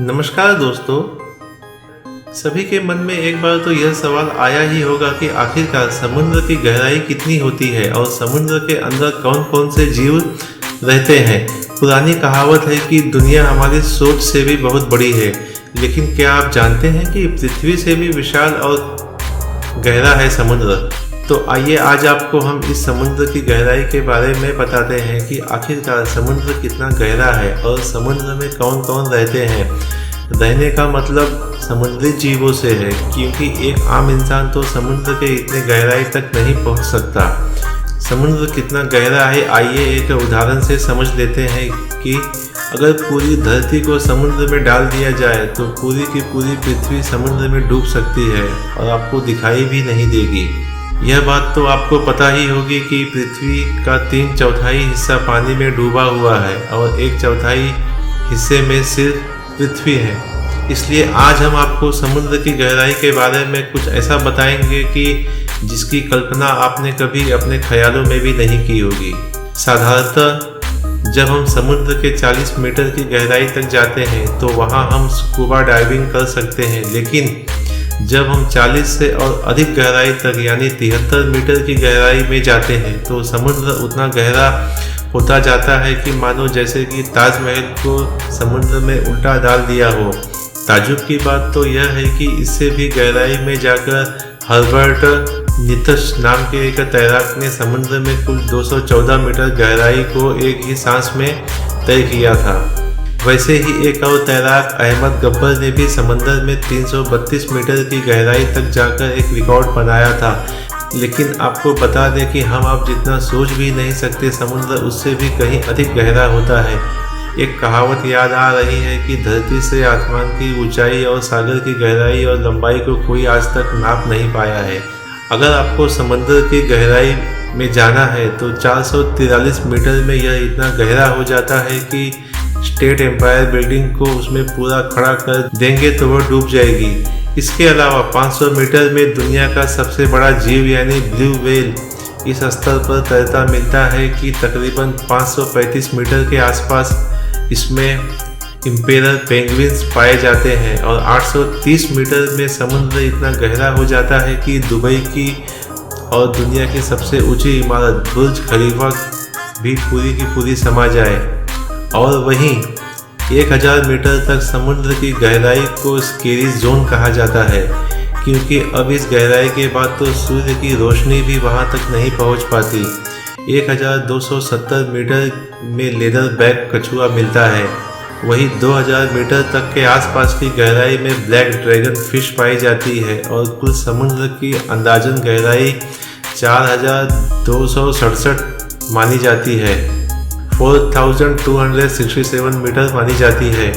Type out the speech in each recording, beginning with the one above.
नमस्कार दोस्तों, सभी के मन में एक बार तो यह सवाल आया ही होगा कि आखिरकार समुद्र की गहराई कितनी होती है और समुद्र के अंदर कौन कौन से जीव रहते हैं। पुरानी कहावत है कि दुनिया हमारी सोच से भी बहुत बड़ी है, लेकिन क्या आप जानते हैं कि पृथ्वी से भी विशाल और गहरा है समुद्र। तो आइए आज आपको हम इस समुद्र की गहराई के बारे में बताते हैं कि आखिरकार समुद्र कितना गहरा है और समुद्र में कौन कौन रहते हैं। रहने का मतलब समुद्री जीवों से है, क्योंकि एक आम इंसान तो समुद्र के इतने गहराई तक नहीं पहुंच सकता। समुद्र कितना गहरा है, आइए एक उदाहरण से समझ लेते हैं कि अगर पूरी धरती को समुद्र में डाल दिया जाए तो पूरी की पूरी पृथ्वी समुद्र में डूब सकती है और आपको दिखाई भी नहीं देगी। यह बात तो आपको पता ही होगी कि पृथ्वी का 3/4 हिस्सा पानी में डूबा हुआ है और 1/4 हिस्से में सिर्फ पृथ्वी है। इसलिए आज हम आपको समुद्र की गहराई के बारे में कुछ ऐसा बताएंगे कि जिसकी कल्पना आपने कभी अपने ख्यालों में भी नहीं की होगी। साधारणतः जब हम समुद्र के 40 मीटर की गहराई तक जाते हैं तो वहाँ हम स्कूबा डाइविंग कर सकते हैं, लेकिन जब हम 40 से और अधिक गहराई तक यानी 73 मीटर की गहराई में जाते हैं तो समुद्र उतना गहरा होता जाता है कि मानो जैसे कि ताजमहल को समुद्र में उल्टा डाल दिया हो। ताज्जुब की बात तो यह है कि इससे भी गहराई में जाकर हर्बर्ट नीत्श नाम के एक तैराक ने समुद्र में कुल 214 मीटर गहराई को एक ही सांस में तय किया था। वैसे ही एक और तैराक अहमद गब्बर ने भी समंदर में 332 मीटर की गहराई तक जाकर एक रिकॉर्ड बनाया था। लेकिन आपको बता दें कि हम आप जितना सोच भी नहीं सकते, समुद्र उससे भी कहीं अधिक गहरा होता है। एक कहावत याद आ रही है कि धरती से आसमान की ऊंचाई और सागर की गहराई और लंबाई को कोई आज तक नाप नहीं पाया है। अगर आपको समुद्र की गहराई में जाना है तो 443 मीटर में यह इतना गहरा हो जाता है कि स्टेट एम्पायर बिल्डिंग को उसमें पूरा खड़ा कर देंगे तो वह डूब जाएगी। इसके अलावा 500 मीटर में दुनिया का सबसे बड़ा जीव यानी ब्लू व्हेल इस स्तर पर तैरता मिलता है कि तकरीबन 535 मीटर के आसपास इसमें इम्पेरल पेंगुइन्स पाए जाते हैं और 830 मीटर में समुद्र इतना गहरा हो जाता है कि दुबई की और दुनिया की सबसे ऊंची इमारत बुर्ज खलीफा भी पूरी की पूरी समा जाए। और वहीं 1000 मीटर तक समुद्र की गहराई को स्केरी जोन कहा जाता है, क्योंकि अब इस गहराई के बाद तो सूर्य की रोशनी भी वहां तक नहीं पहुंच पाती। 1270 मीटर में लेदर बैक कछुआ मिलता है। वहीं 2000 मीटर तक के आसपास की गहराई में ब्लैक ड्रैगन फिश पाई जाती है और कुल समुद्र की अंदाजन गहराई 4267 मानी जाती है। 4267 मीटर मानी जाती है।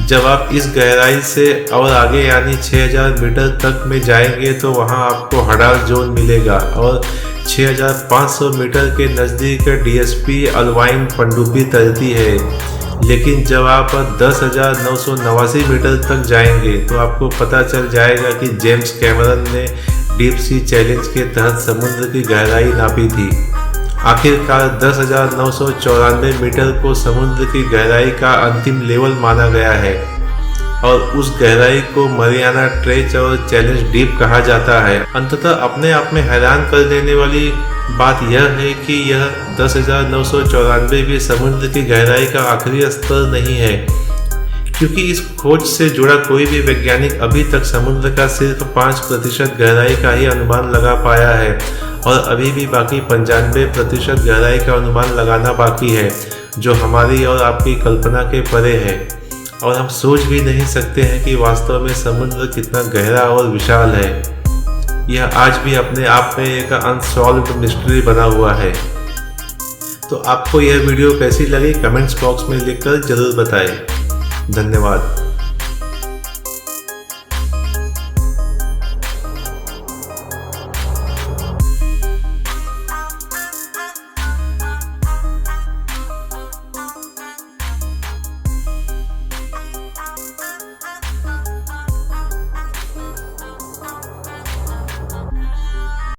जब आप इस गहराई से और आगे यानी 6000 मीटर तक में जाएंगे तो वहां आपको हडाल जोन मिलेगा और 6500 मीटर के नज़दीक डीएसपी अल्वाइन पनडुब्बी तैरती है। लेकिन जब आप 10,989 मीटर तक जाएंगे तो आपको पता चल जाएगा कि जेम्स कैमरन ने डीप सी चैलेंज के तहत समुद्र की गहराई नापी थी। आखिरकार 10,994 मीटर को समुद्र की गहराई का अंतिम लेवल माना गया है और उस गहराई को मरियाना ट्रेंच और चैलेंज डीप कहा जाता है। अंततः अपने आप में हैरान कर देने वाली बात यह है कि यह 10,994 भी समुद्र की गहराई का आखिरी स्तर नहीं है, क्योंकि इस खोज से जुड़ा कोई भी वैज्ञानिक अभी तक समुद्र का सिर्फ 5% गहराई का ही अनुमान लगा पाया है और अभी भी बाकी 95% गहराई का अनुमान लगाना बाकी है, जो हमारी और आपकी कल्पना के परे है। और हम सोच भी नहीं सकते हैं कि वास्तव में समुद्र कितना गहरा और विशाल है। यह आज भी अपने आप में एक अनसॉल्व्ड मिस्ट्री बना हुआ है। तो आपको यह वीडियो कैसी लगी कमेंट्स बॉक्स में लिखकर जरूर बताएं। धन्यवाद।